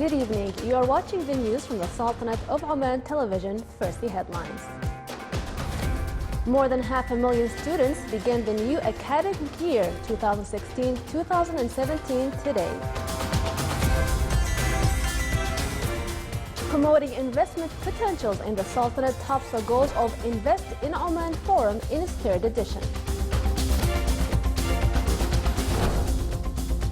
Good evening. You are watching the news from the Sultanate of Oman Television. First, the headlines. More than 500,000 students begin the new academic year 2016-2017 today. Promoting investment potentials in the Sultanate tops the goals of Invest in Oman Forum in its third edition.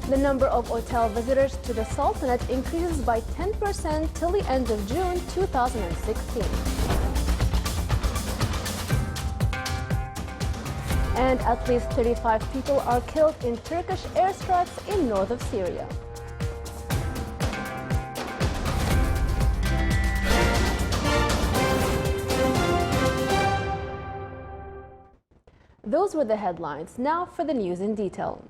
The number of hotel visitors to the Sultanate increases by 10% till the end of June 2016. And at least 35 people are killed in Turkish airstrikes in north of Syria. Those were the headlines. Now for the news in detail.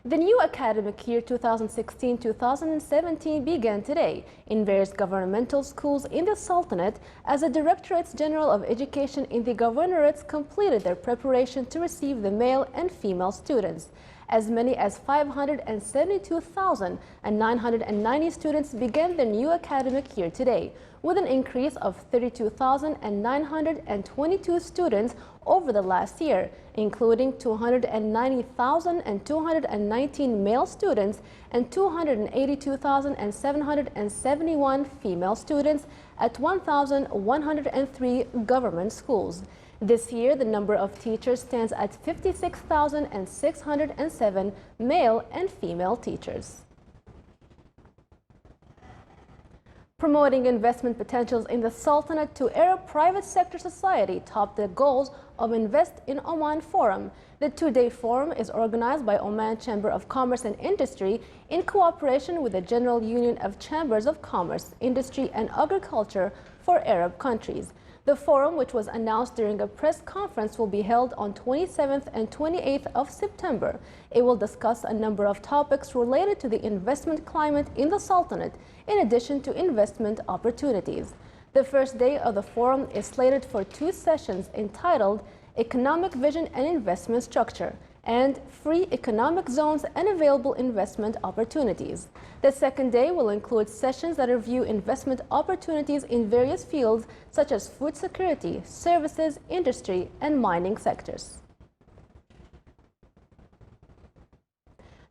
The new academic year 2016-2017 began today in various governmental schools in the Sultanate as the Directorates General of Education in the governorates completed their preparation to receive the male and female students. As many as 572,990 students began their new academic year today, with an increase of 32,922 students over the last year, including 290,219 male students and 282,771 female students at 1,103 government schools. This year, the number of teachers stands at 56,607 male and female teachers. Promoting investment potentials in the Sultanate to Arab private sector society topped the goals of Invest in Oman Forum. The two-day forum is organized by Oman Chamber of Commerce and Industry in cooperation with the General Union of Chambers of Commerce, Industry and Agriculture for Arab countries. The forum, which was announced during a press conference, will be held on 27th and 28th of September. It will discuss a number of topics related to the investment climate in the Sultanate, in addition to investment opportunities. The first day of the forum is slated for two sessions entitled Economic Vision and Investment Structure and Free Economic Zones and Available Investment Opportunities. The second day will include sessions that review investment opportunities in various fields such as food security, services, industry, and mining sectors.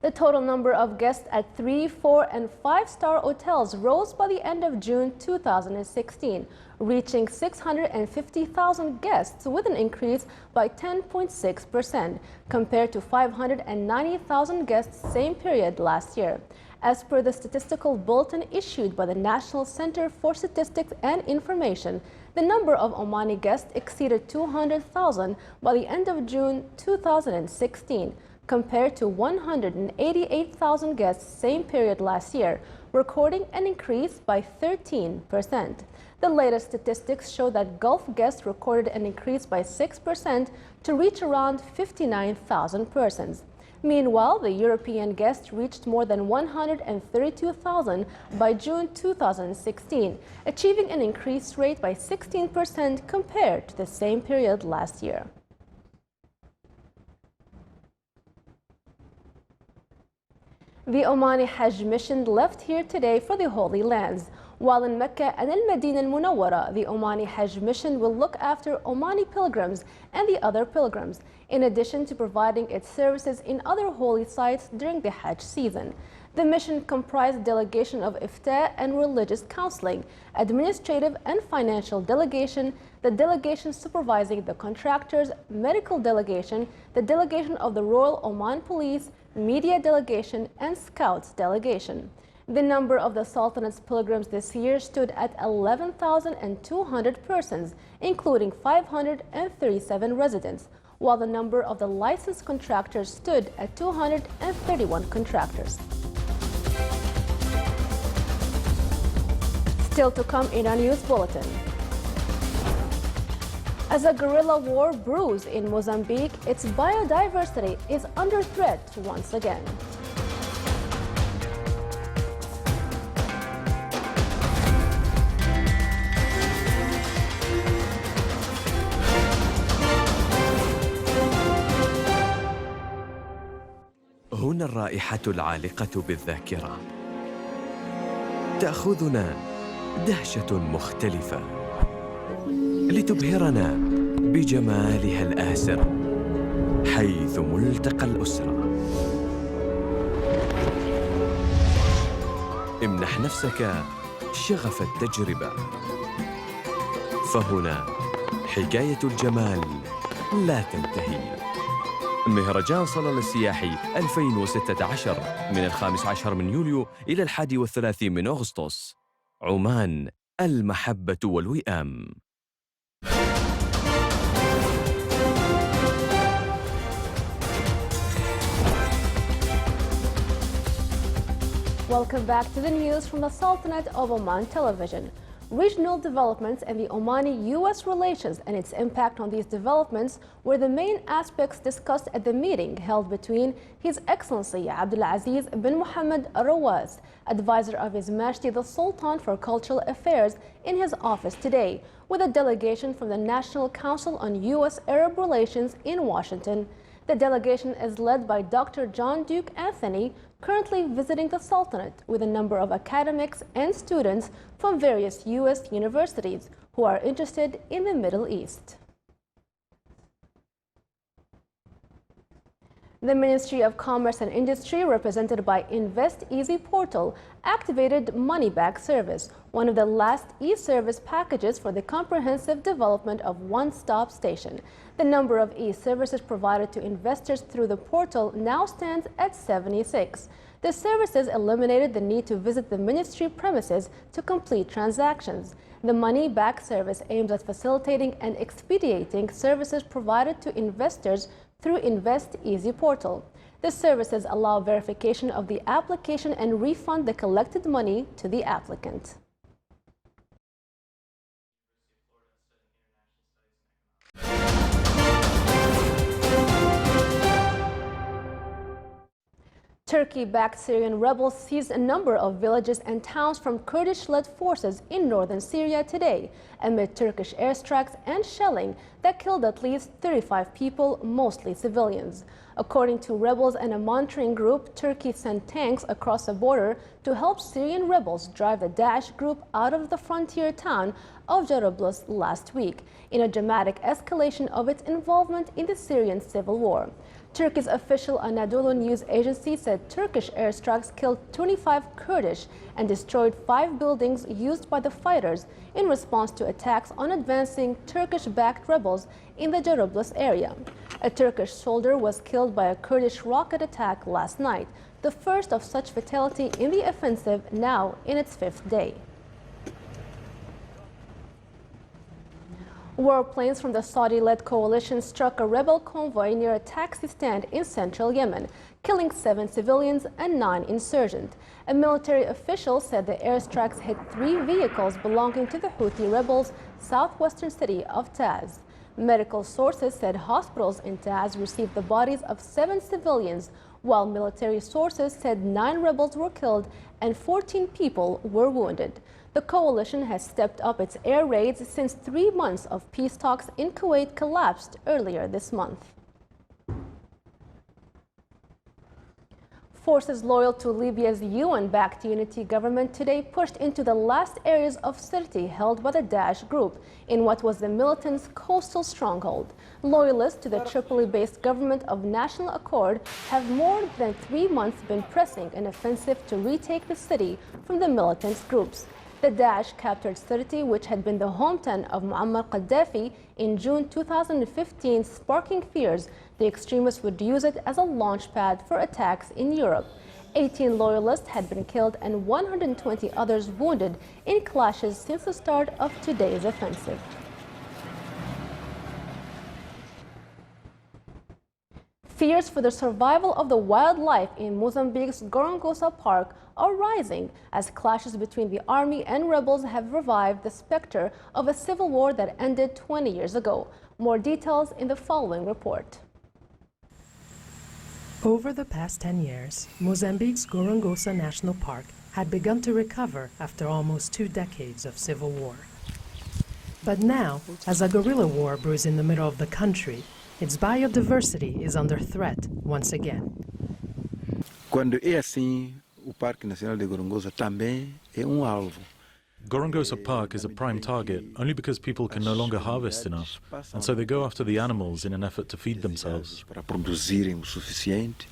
The total number of guests at 3-, 4-, and 5-star hotels rose by the end of June 2016, reaching 650,000 guests with an increase by 10.6% compared to 590,000 guests same period last year. As per the statistical bulletin issued by the National Center for Statistics and Information, the number of Omani guests exceeded 200,000 by the end of June 2016. Compared to 188,000 guests same period last year, recording an increase by 13%. The latest statistics show that Gulf guests recorded an increase by 6% to reach around 59,000 persons. Meanwhile, the European guests reached more than 132,000 by June 2016, achieving an increase rate by 16% compared to the same period last year. The Omani Hajj mission left here today for the Holy Lands. While in Mecca and Al-Madinah Al-Munawwara, the Omani Hajj mission will look after Omani pilgrims and the other pilgrims, in addition to providing its services in other holy sites during the Hajj season. The mission comprised a delegation of Iftah and religious counseling, administrative and financial delegation, the delegation supervising the contractors, medical delegation, the delegation of the Royal Oman Police, media delegation, and scouts delegation. The number of the Sultanate's pilgrims this year stood at 11,200 persons, including 537 residents, while the number of the licensed contractors stood at 231 contractors. Still to come in our news bulletin. As a guerrilla war brews in Mozambique, its biodiversity is under threat once again. هنا الرائحة العالقة بالذاكرة. تأخذنا دهشة مختلفة لتبهرنا بجمالها الآسر حيث ملتقى الأسرة. امنح نفسك شغف التجربة، فهنا حكاية الجمال لا تنتهي. مهرجان صلال السياحي 2016 من 15 من يوليو إلى 31 من أغسطس. عمان، المحبة والوئام. Welcome back to the news from the Sultanate of Oman television. Regional developments and the Omani-U.S. relations and its impact on these developments were the main aspects discussed at the meeting held between His Excellency Abdulaziz bin Mohammed Rawaz, advisor of His Majesty the Sultan for Cultural Affairs, in his office today, with a delegation from the National Council on U.S.-Arab Relations in Washington. The delegation is led by Dr. John Duke Anthony, currently visiting the Sultanate with a number of academics and students from various U.S. universities who are interested in the Middle East. The Ministry of Commerce and Industry, represented by Invest Easy Portal, activated Money Back Service, one of the last e-service packages for the comprehensive development of one-stop station. The number of e-services provided to investors through the portal now stands at 76. The services eliminated the need to visit the ministry premises to complete transactions. The Money Back Service aims at facilitating and expediting services provided to investors through Invest Easy Portal. The services allow verification of the application and refund the collected money to the applicant. Turkey-backed Syrian rebels seized a number of villages and towns from Kurdish-led forces in northern Syria today, amid Turkish airstrikes and shelling that killed at least 35 people, mostly civilians. According to rebels and a monitoring group, Turkey sent tanks across the border to help Syrian rebels drive the Daesh group out of the frontier town of Jarablus last week, in a dramatic escalation of its involvement in the Syrian civil war. Turkey's official Anadolu news agency said Turkish airstrikes killed 25 Kurdish and destroyed 5 buildings used by the fighters in response to attacks on advancing Turkish-backed rebels in the Jarablus area. A Turkish soldier was killed by a Kurdish rocket attack last night, the first of such fatality in the offensive, now in its 5th day. Warplanes from the Saudi-led coalition struck a rebel convoy near a taxi stand in central Yemen, killing 7 civilians and 9 insurgents. A military official said the airstrikes hit 3 vehicles belonging to the Houthi rebels' southwestern city of Taz. Medical sources said hospitals in Taz received the bodies of 7 civilians, while military sources said 9 rebels were killed and 14 people were wounded. The coalition has stepped up its air raids since 3 months of peace talks in Kuwait collapsed earlier this month. Forces loyal to Libya's UN-backed unity government today pushed into the last areas of Sirte held by the Daesh group in what was the militants' coastal stronghold. Loyalists to the Tripoli-based government of national accord have more than 3 months been pressing an offensive to retake the city from the militant groups. The Daesh captured Sirte, which had been the hometown of Muammar Gaddafi, in June 2015, sparking fears the extremists would use it as a launch pad for attacks in Europe. 18 loyalists had been killed and 120 others wounded in clashes since the start of today's offensive. Fears for the survival of the wildlife in Mozambique's Gorongosa Park are rising as clashes between the army and rebels have revived the specter of a civil war that ended 20 years ago. More details in the following report. Over the past 10 years, Mozambique's Gorongosa National Park had begun to recover after almost 2 decades of civil war. But now, as a guerrilla war brews in the middle of the country, its biodiversity is under threat once again. Quando é assim, o Parque Nacional de Gorongosa também é alvo. Gorongosa Park is a prime target only because people can no longer harvest enough, and so they go after the animals in an effort to feed themselves. Para produzirem o suficiente.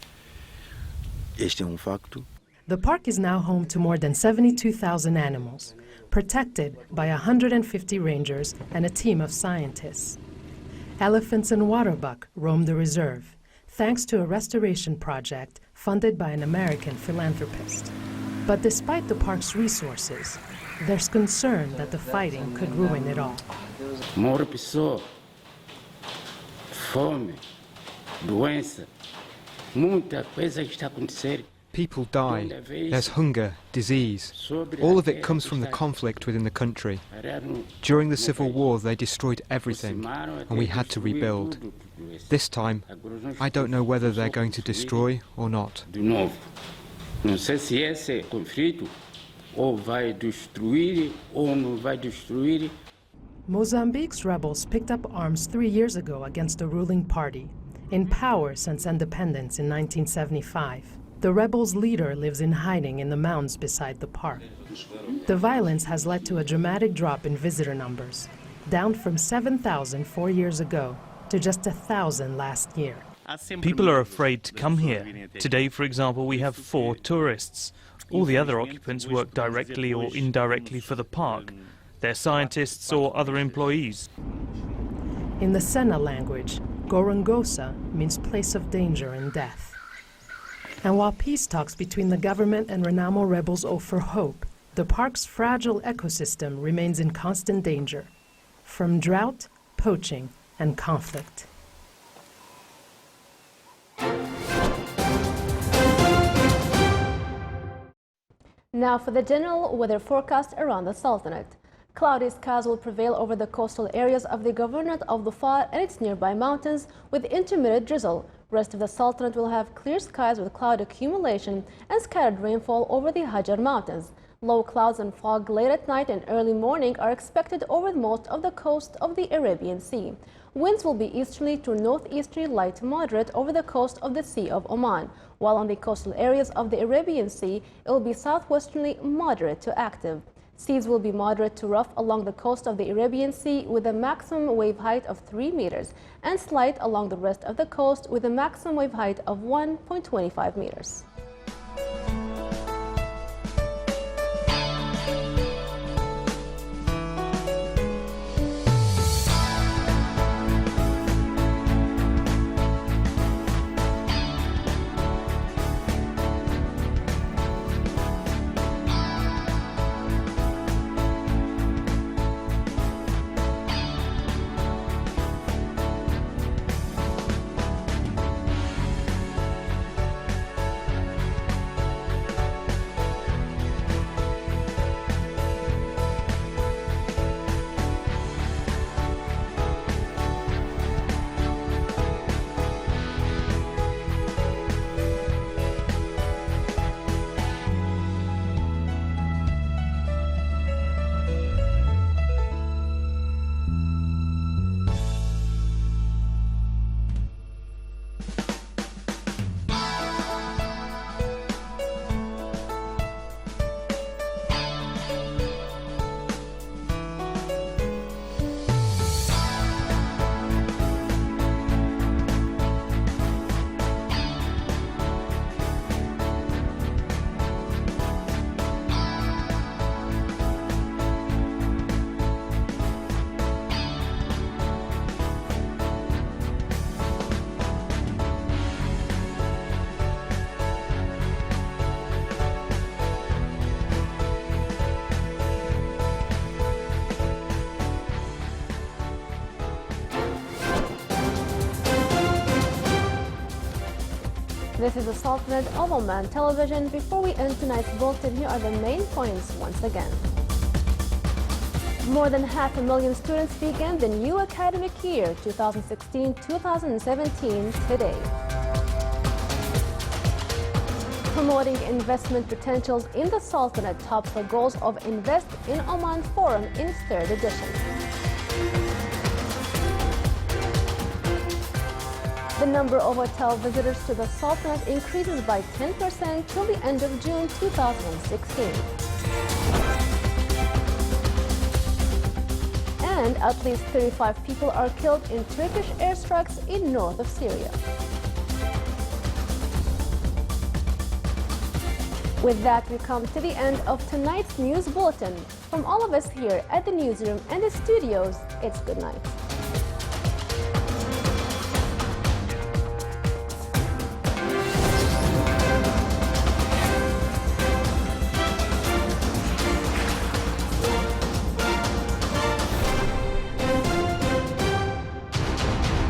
Este é facto. The park is now home to more than 72,000 animals, protected by 150 rangers and a team of scientists. Elephants and waterbuck roam the reserve, thanks to a restoration project funded by an American philanthropist. But despite the park's resources, there's concern that the fighting could ruin it all. Morre pessoa, fome, doença, muita coisa que está acontecendo. People die. There's hunger, disease. All of it comes from the conflict within the country. During the Civil War, they destroyed everything, and we had to rebuild. This time, I don't know whether they're going to destroy or not. Não sei se esse conflito ou vai destruir ou não vai destruir. Mozambique's rebels picked up arms 3 years ago against the ruling party, in power since independence in 1975. The rebels' leader lives in hiding in the mounds beside the park. The violence has led to a dramatic drop in visitor numbers, down from 7,000 4 years ago to just 1,000 last year. People are afraid to come here. Today, for example, we have 4 tourists. All the other occupants work directly or indirectly for the park. They're scientists or other employees. In the Sena language, Gorongosa means place of danger and death. And while peace talks between the government and Renamo rebels offer hope, the park's fragile ecosystem remains in constant danger from drought, poaching, and conflict. Now for the general weather forecast around the Sultanate. Cloudy skies will prevail over the coastal areas of the Governorate of Dhofar and its nearby mountains with intermittent drizzle. Rest of the Sultanate will have clear skies with cloud accumulation and scattered rainfall over the Hajar Mountains. Low clouds and fog late at night and early morning are expected over most of the coast of the Arabian Sea. Winds will be easterly to northeasterly light to moderate over the coast of the Sea of Oman, while on the coastal areas of the Arabian Sea, it will be southwesterly moderate to active. Seas will be moderate to rough along the coast of the Arabian Sea with a maximum wave height of 3 meters and slight along the rest of the coast with a maximum wave height of 1.25 meters. This is the Sultanate of Oman television. Before we end tonight's bulletin, here are the main points once again. More than 500,000 students begin the new academic year 2016-2017 today. Promoting investment potentials in the Sultanate tops the goals of Invest in Oman Forum in its 3rd edition. The number of hotel visitors to the Sultanate increases by 10% till the end of June 2016. And at least 35 people are killed in Turkish airstrikes in north of Syria. With that, we come to the end of tonight's news bulletin. From all of us here at the newsroom and the studios, it's good night.